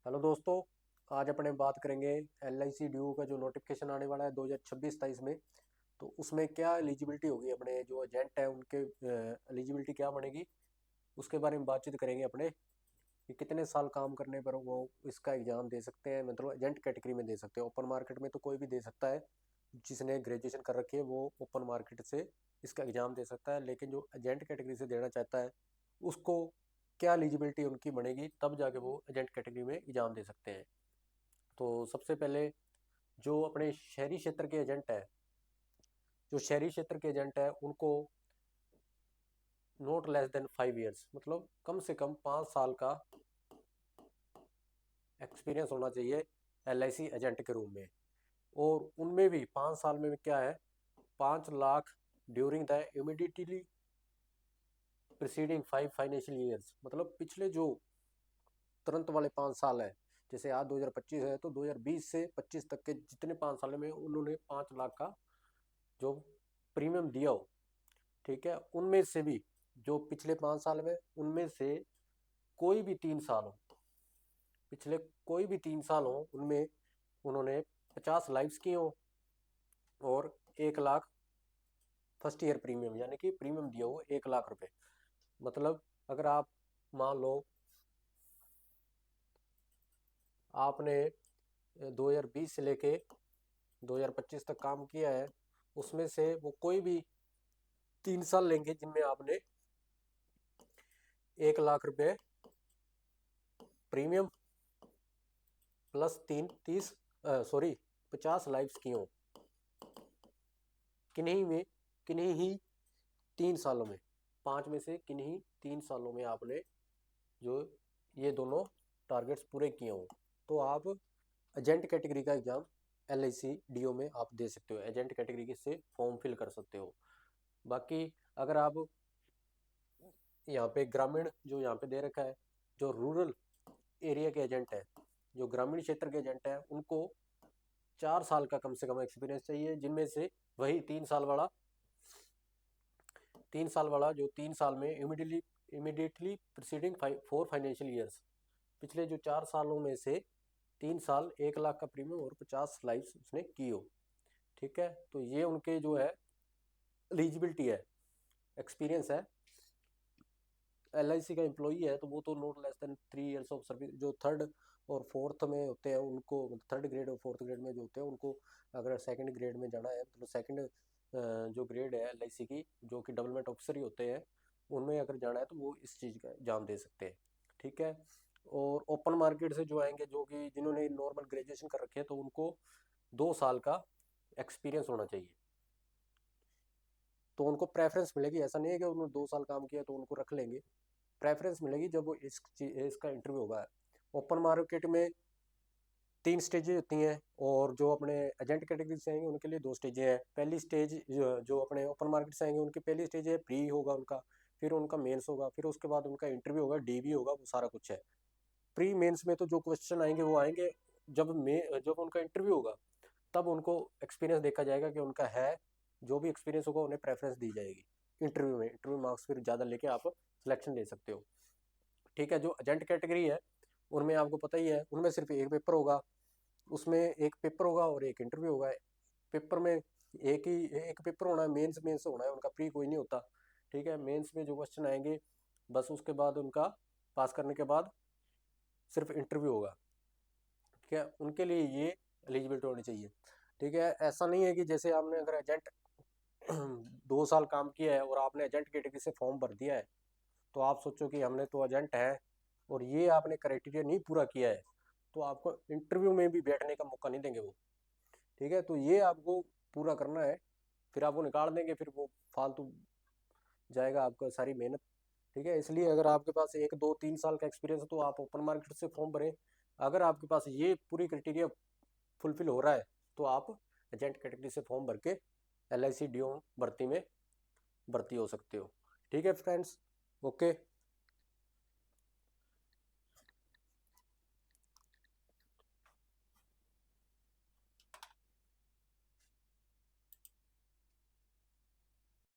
Hello दोस्तों। आज अपने बात करेंगे LIC ड्यू का जो नोटिफिकेशन आने वाला है 2026-27 में। तो उसमें क्या एलिजिबिलिटी होगी, अपने जो एजेंट है उनके एलिजिबिलिटी क्या बनेगी, उसके बारे में बातचीत करेंगे अपने कि कितने साल काम करने पर वो इसका एग्ज़ाम दे सकते हैं। मतलब एजेंट कैटेगरी में दे सकते हैं। ओपन मार्केट में तो कोई भी दे सकता है, जिसने ग्रेजुएशन कर रखी है वो ओपन मार्केट से इसका एग्ज़ाम दे सकता है। लेकिन जो एजेंट कैटेगरी से देना चाहता है उसको क्या एलिजिबिलिटी उनकी बनेगी, तब जाके वो एजेंट कैटेगरी में एग्ज़ाम दे सकते हैं। तो सबसे पहले जो अपने शहरी क्षेत्र के एजेंट है, जो शहरी क्षेत्र के एजेंट है उनको नॉट लेस देन 5 ईयर्स, मतलब कम से कम 5 साल का एक्सपीरियंस होना चाहिए LIC एजेंट के रूप में। और उनमें भी 5 साल में क्या है, 5 lakh during the immediately preceding 5 financial years, मतलब पिछले जो तुरंत वाले 5 साल है। जैसे आज 2025 है तो 2020 से 25 तक के जितने 5 साल में उन्होंने 5 लाख का जो प्रीमियम दिया हो, ठीक है, उनमें से भी जो पिछले 5 साल में उनमें से कोई भी 3 साल हो, पिछले कोई भी 3 साल हो उनमें उन्होंने 50 लाइफ्स की हो और 1 लाख फर्स्ट ईयर प्रीमियम, यानी कि प्रीमियम दिया हो 1 लाख रुपए। मतलब अगर आप मान लो आपने 2020 से लेके 2025 तक काम किया है, उसमें से वो कोई भी 3 साल लेंगे जिनमें आपने 1 लाख रुपए प्रीमियम प्लस 50 लाइफ्स की हो, किन्हीं में किन्हीं ही 3 सालों में, 5 में से किन्हीं 3 सालों में आपने जो ये दोनों टारगेट्स पूरे किए हों, तो आप एजेंट कैटेगरी का एग्जाम LIC DO में आप दे सकते हो। एजेंट कैटेगरी से फॉर्म फिल कर सकते हो। बाकी अगर आप यहाँ पे ग्रामीण जो यहाँ पे दे रखा है, जो रूरल एरिया के एजेंट है, जो ग्रामीण क्षेत्र के एजेंट है, उनको 4 साल का कम से कम एक्सपीरियंस चाहिए, जिनमें से वही 3 साल वाला जो 3 साल में इमीडिएटली प्रिसीडिंग 4 फाइनेंशियल ईयर्स, पिछले जो 4 सालों में से 3 साल 1 लाख का प्रीमियम और 50 लाइफ उसने की हो। ठीक है, तो ये उनके जो है एलिजिबिलिटी है, एक्सपीरियंस है। LIC का एम्प्लॉई है तो वो तो not less than 3 years of service, जो थर्ड और फोर्थ में होते हैं उनको, थर्ड ग्रेड और फोर्थ ग्रेड में जो होते हैं उनको, अगर सेकंड ग्रेड में जाना है मतलब सेकंड जो ग्रेड है LIC की, जो कि डेवलपमेंट ऑफिसर ही होते हैं, उनमें अगर जाना है तो वो इस चीज़ का एग्जाम दे सकते हैं। ठीक है। और ओपन मार्केट से जो आएंगे, जो कि जिन्होंने नॉर्मल ग्रेजुएशन कर रखे है, तो उनको 2 साल का एक्सपीरियंस होना चाहिए, तो उनको प्रेफरेंस मिलेगी। ऐसा नहीं है कि उन्होंने 2 साल काम किया तो उनको रख लेंगे, प्रेफरेंस मिलेगी जब वो इसका इंटरव्यू होगा। ओपन मार्केट में 3 स्टेजें होती हैं, और जो अपने एजेंट कैटेगरी से आएंगे उनके लिए 2 स्टेजें हैं। पहली स्टेज जो अपने ओपन मार्केट से आएंगे उनकी पहली स्टेज है, प्री होगा उनका, फिर उनका मेंस होगा, फिर उसके बाद उनका इंटरव्यू होगा, DB होगा, वो सारा कुछ है। प्री मेंस में तो जो क्वेश्चन आएंगे वो आएंगे, जब उनका इंटरव्यू होगा तब उनको एक्सपीरियंस देखा जाएगा कि उनका है, जो भी एक्सपीरियंस होगा उन्हें प्रेफरेंस दी जाएगी इंटरव्यू में। इंटरव्यू मार्क्स फिर ज़्यादा लेके आप सिलेक्शन ले सकते हो। ठीक है। जो एजेंट कैटेगरी है उनमें आपको पता ही है, उनमें सिर्फ एक पेपर होगा, उसमें एक पेपर होगा और एक इंटरव्यू होगा। पेपर में एक पेपर होना है, मेंस मेंस होना है उनका, प्री कोई नहीं होता। ठीक है। मेंस में जो क्वेश्चन आएंगे बस उसके बाद उनका पास करने के बाद सिर्फ इंटरव्यू होगा। ठीक है, उनके लिए ये एलिजिबिलिटी होनी चाहिए। ठीक है। ऐसा नहीं है कि जैसे आपने अगर एजेंट 2 साल काम किया है और आपने एजेंट कैटेगरी से फॉर्म भर दिया है, तो आप सोचो कि हमने तो एजेंट है और ये आपने क्राइटेरिया नहीं पूरा किया है, तो आपको इंटरव्यू में भी बैठने का मौका नहीं देंगे वो। ठीक है, तो ये आपको पूरा करना है, फिर आपको निकाल देंगे, फिर वो फालतू जाएगा आपका सारी मेहनत। ठीक है, इसलिए अगर आपके पास 1 2 3 साल का एक्सपीरियंस है तो आप ओपन मार्केट से फॉर्म भरें। अगर आपके पास ये पूरी क्राइटेरिया फुलफिल हो रहा है तो आप एजेंट कैटेगरी से फॉर्म भर के LIC DO भर्ती में भर्ती हो सकते हो। ठीक है फ्रेंड्स, ओके।